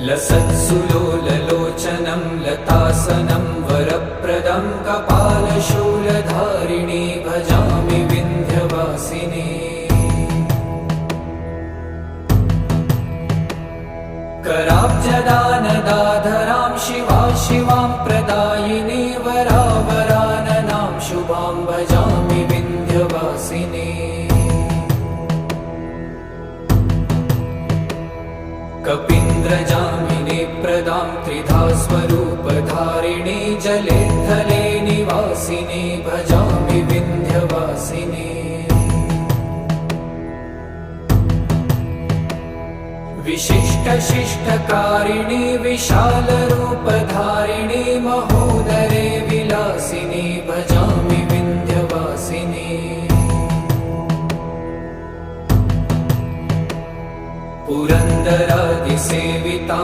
लसत्सुलोललोचनं लतासनं वरप्रदं कपालशूलधारिणी भजामि विन्ध्यवासिनी। कराब्जदानदाधरां शिवां प्रदायिनी वरावराननां शुभां भजामि विन्ध्यवासिनी। कपीन्द्रजामिनी प्रदां त्रिधा स्वरूपधारिणी जले थले निवासिनी भजामि विन्ध्यवासिनी। विशिष्टशिष्टकारिणी विशालरूपधारिणी महोदरे विलासिनी भजामि विन्ध्यवासिनी। पुरन्दरादिसेविता